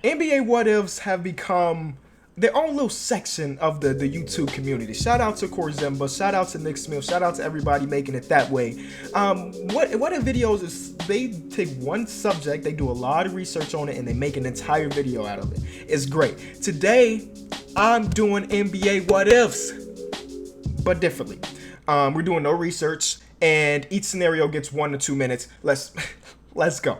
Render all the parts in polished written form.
NBA what ifs have become their own little section of the YouTube community. Shout out to Corzimba, shout out to Nick Smith, shout out to everybody making it that way. What if videos is they take one subject, they do a lot of research on it, and they make an entire video out of it. It's great. Today, I'm doing NBA what ifs, but differently. We're doing no research, and each scenario gets 1 to 2 minutes. Let's go.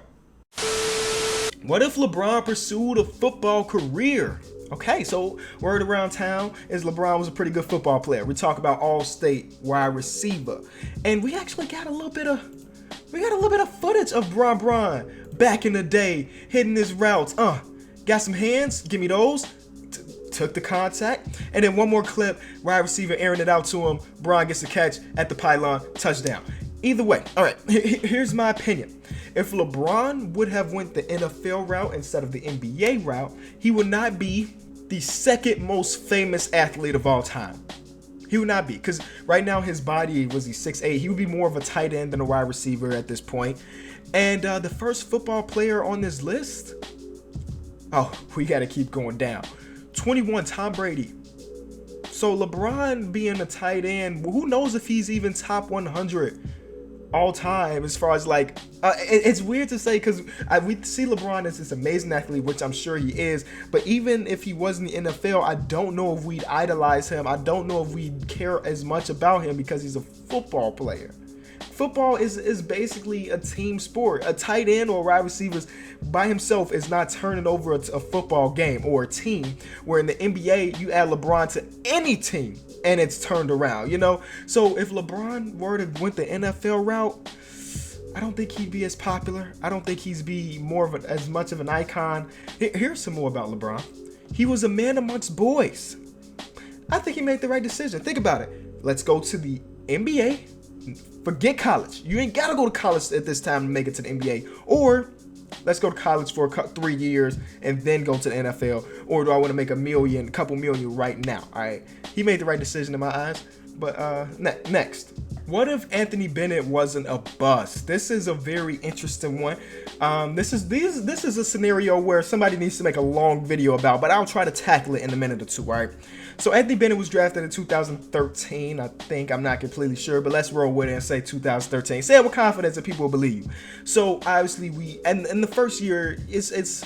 What if LeBron pursued a football career? Okay, so word around town is LeBron was a pretty good football player. We talk about all-state wide receiver, and we actually got a little bit of footage of Bron back in the day hitting his routes. Got some hands? Give me those. Took the contact, and then one more clip, wide receiver airing it out to him. Bron gets the catch at the pylon, touchdown. Either way, all right. Here's my opinion. If LeBron would have went the NFL route instead of the NBA route, he would not be the second most famous athlete of all time. He would not be, because right now his body was 6'8". He would be more of a tight end than a wide receiver at this point. And the first football player on this list, we got to keep going down. 21, Tom Brady. So LeBron being a tight end, who knows if he's even top 100 all time as far as like, it's weird to say because we see LeBron as this amazing athlete, which I'm sure he is, but even if he was in the NFL, I don't know if we'd idolize him. I don't know if we'd care as much about him because he's a football player. Football is basically a team sport. A tight end or a wide receiver by himself is not turning over a football game or a team, where in the NBA, you add LeBron to any team and it's turned around, you know? So if LeBron were to went the NFL route, I don't think he'd be as popular. I don't think he'd be more of as much of an icon. Here's some more about LeBron. He was a man amongst boys. I think he made the right decision. Think about it. Let's go to the NBA. Forget college. You ain't gotta go to college at this time to make it to the NBA. Or let's go to college for 3 years and then go to the NFL. Or do I want to make a couple million right now? All right. He made the right decision in my eyes. But next. What if Anthony Bennett wasn't a bust? This is a very interesting one. This is a scenario where somebody needs to make a long video about, but I'll try to tackle it in a minute or two, all right? So Anthony Bennett was drafted in 2013, I think. I'm not completely sure, but let's roll with it and say 2013. Say it with confidence that people will believe. So obviously and in the first year, it's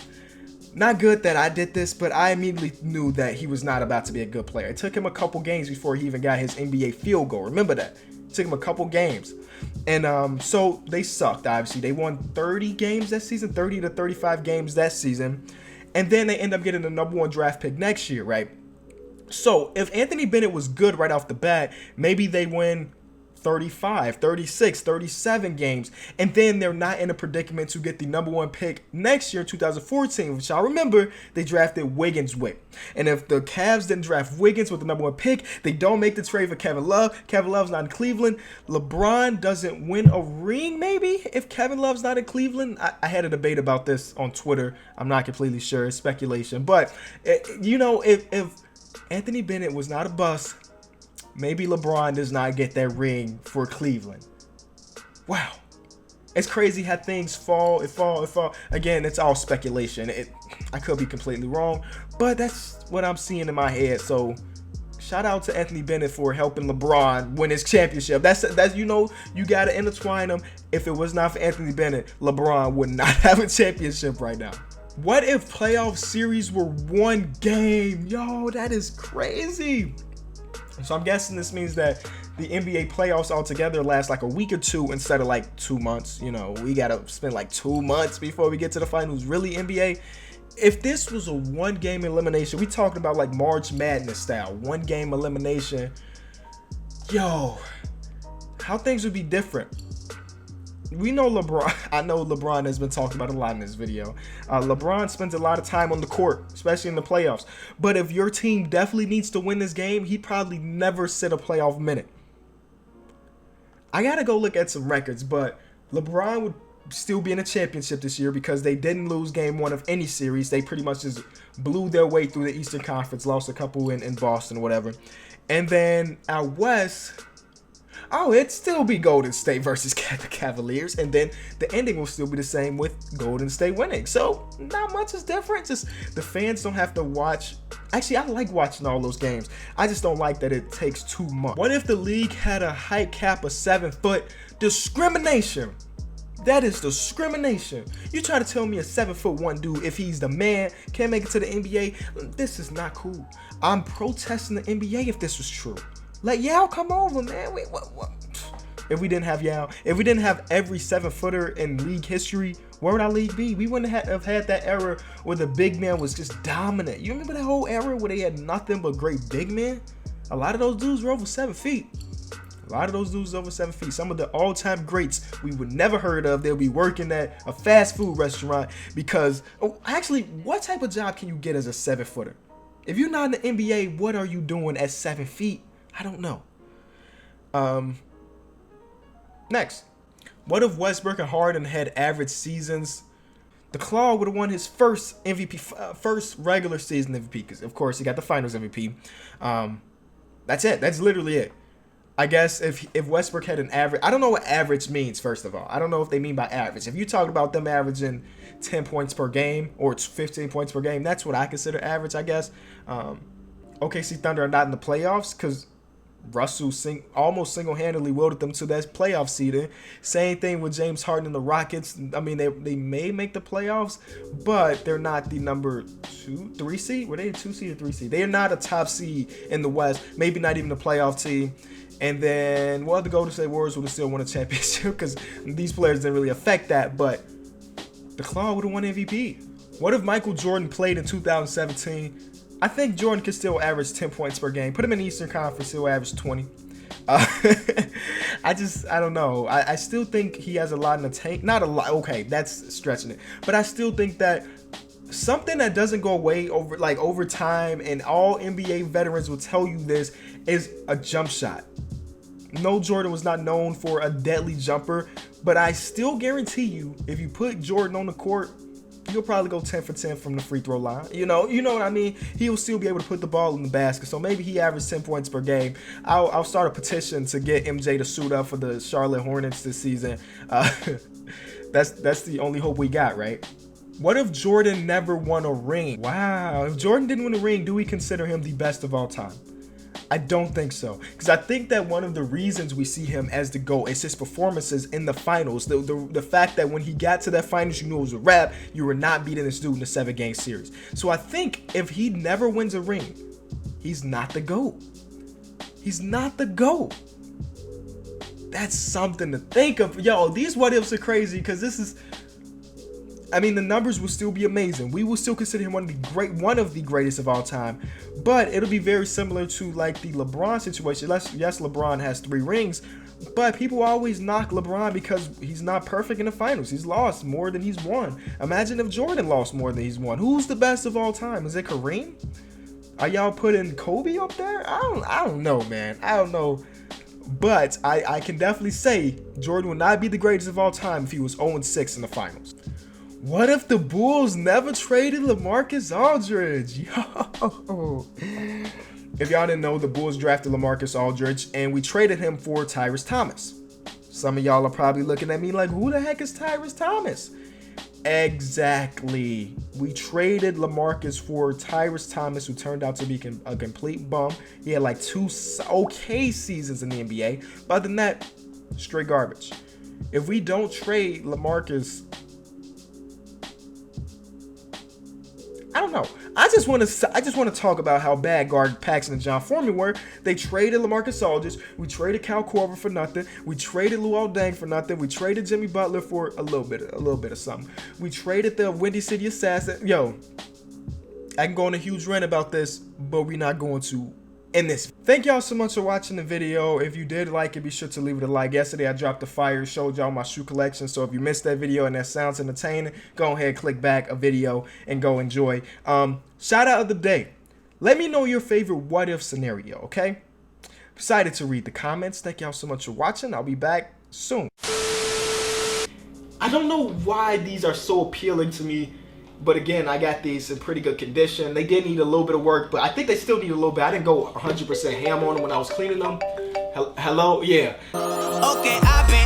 not good that I did this, but I immediately knew that he was not about to be a good player. It took him a couple games before he even got his NBA field goal. Remember that. It took him a couple games. And so they sucked, obviously. They won 30 games that season, 30 to 35 games that season. And then they end up getting the #1 draft pick next year, right? So if Anthony Bennett was good right off the bat, maybe they win 35, 36, 37 games, and then they're not in a predicament to get the #1 pick next year, 2014, which I remember they drafted Wiggins with. And if the Cavs didn't draft Wiggins with the #1 pick, they don't make the trade for Kevin Love. Kevin Love's not in Cleveland. LeBron doesn't win a ring, maybe, if Kevin Love's not in Cleveland. I had a debate about this on Twitter. I'm not completely sure. It's speculation. But, if Anthony Bennett was not a bust, maybe LeBron does not get that ring for Cleveland. Wow. It's crazy how things fall. Again, it's all speculation. I could be completely wrong, but that's what I'm seeing in my head. So shout out to Anthony Bennett for helping LeBron win his championship. That's you got to intertwine them. If it was not for Anthony Bennett, LeBron would not have a championship right now. What if playoff series were one game? Yo, that is crazy. So I'm guessing this means that the NBA playoffs altogether last like a week or two instead of like 2 months. You know, we got to spend like 2 months before we get to the finals. Really, NBA? If this was a one-game elimination, we talking about like March Madness style, one-game elimination. Yo, how things would be different. We know LeBron. I know LeBron has been talked about a lot in this video. LeBron spends a lot of time on the court, especially in the playoffs. But if your team definitely needs to win this game, he'd probably never sit a playoff minute. I got to go look at some records, but LeBron would still be in a championship this year because they didn't lose game one of any series. They pretty much just blew their way through the Eastern Conference, lost a couple in Boston or whatever. And then out west, oh, it'd still be Golden State versus the Cavaliers, and then the ending will still be the same with Golden State winning. So not much is different. Just the fans don't have to watch. Actually, I like watching all those games. I just don't like that it takes too much. What if the league had a height cap of 7 foot? Discrimination. That is discrimination. You try to tell me a 7'1" dude, if he's the man, can't make it to the NBA? This is not cool. I'm protesting the NBA if this was true. Let Yao come over, man. Wait, what? If we didn't have Yao, if we didn't have every 7-footer in league history, where would our league be? We wouldn't have had that era where the big man was just dominant. You remember that whole era where they had nothing but great big men? A lot of those dudes were over 7 feet. A lot of those dudes over 7 feet. Some of the all-time greats we would never heard of. They'll be working at a fast food restaurant because, actually, what type of job can you get as a 7-footer? If you're not in the NBA, what are you doing at 7 feet? I don't know. Next, what if Westbrook and Harden had average seasons? The Claw would have won his first MVP, first regular season MVP, because of course he got the Finals MVP. That's it. That's literally it. I guess if Westbrook had an average, I don't know what average means, first of all. I don't know if they mean by average. If you talk about them averaging 10 points per game or it's 15 points per game, that's what I consider average, I guess. OKC Thunder are not in the playoffs because Russell almost single-handedly wielded them to that playoff seeding. Same thing with James Harden and the Rockets. I mean, they may make the playoffs, but they're not the number 2, 3 seed. Were they a 2 seed or 3 seed? They are not a top seed in the West. Maybe not even a playoff team. And then, well, the Golden State Warriors would have still won a championship because these players didn't really affect that. But the Claw would have won MVP. What if Michael Jordan played in 2017? I think Jordan could still average 10 points per game. Put him in the Eastern Conference, he'll average 20. I don't know. I still think he has a lot in the tank. Not a lot. Okay, that's stretching it. But I still think that something that doesn't go away over time, and all NBA veterans will tell you this, is a jump shot. No, Jordan was not known for a deadly jumper, but I still guarantee you, if you put Jordan on the court, he'll probably go 10 for 10 from the free throw line. You know what I mean? He will still be able to put the ball in the basket. So maybe he averaged 10 points per game. I'll start a petition to get MJ to suit up for the Charlotte Hornets this season. That's the only hope we got, right? What if Jordan never won a ring? Wow. If Jordan didn't win a ring, do we consider him the best of all time? I don't think so, because I think that one of the reasons we see him as the GOAT is his performances in the finals. The fact that when he got to that finals, you knew it was a wrap. You were not beating this dude in a 7-game series. So I think if he never wins a ring, he's not the GOAT. He's not the GOAT. That's something to think of. Yo, these what ifs are crazy, because this is, I mean, the numbers will still be amazing. We will still consider him one of the greatest of all time. But it'll be very similar to like the LeBron situation. Yes, LeBron has 3 rings, but people always knock LeBron because he's not perfect in the finals. He's lost more than he's won. Imagine if Jordan lost more than he's won. Who's the best of all time? Is it Kareem? Are y'all putting Kobe up there? I don't know, man. I don't know. But I can definitely say Jordan would not be the greatest of all time if he was 0-6 in the finals. What if the Bulls never traded LaMarcus Aldridge? Yo. If y'all didn't know, the Bulls drafted LaMarcus Aldridge, and we traded him for Tyrese Thomas. Some of y'all are probably looking at me like, who the heck is Tyrese Thomas? Exactly. We traded LaMarcus for Tyrese Thomas, who turned out to be a complete bum. He had like 2 okay seasons in the NBA. But other than that, straight garbage. If we don't trade LaMarcus, I don't know. I just want to talk about how bad Gary Paxson and John Foreman were. They traded LaMarcus Aldridge. We traded Kyle Korver for nothing. We traded Luol Deng for nothing. We traded Jimmy Butler for a little bit of something. We traded the Windy City Assassin. Yo, I can go on a huge rant about this, but we're not going to in this. Thank y'all so much for watching the video. If you did like it, be sure to leave it a like. Yesterday I dropped the fire, showed y'all my shoe collection, so if you missed that video and that sounds entertaining, go ahead, click back a video and go enjoy. Shout out of the day. Let me know your favorite what if scenario, okay? Excited to read the comments. Thank y'all so much for watching. I'll be back soon. I don't know why these are so appealing to me, but again, I got these in pretty good condition. They did need a little bit of work, but I think they still need a little bit. I didn't go 100% ham on them when I was cleaning them. Hello, yeah. Okay, I've been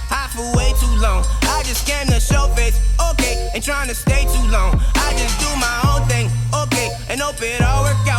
high for way too long. I just scan the show face, okay, ain't trying to stay too long. I just do my own thing, okay, and hope it all work out.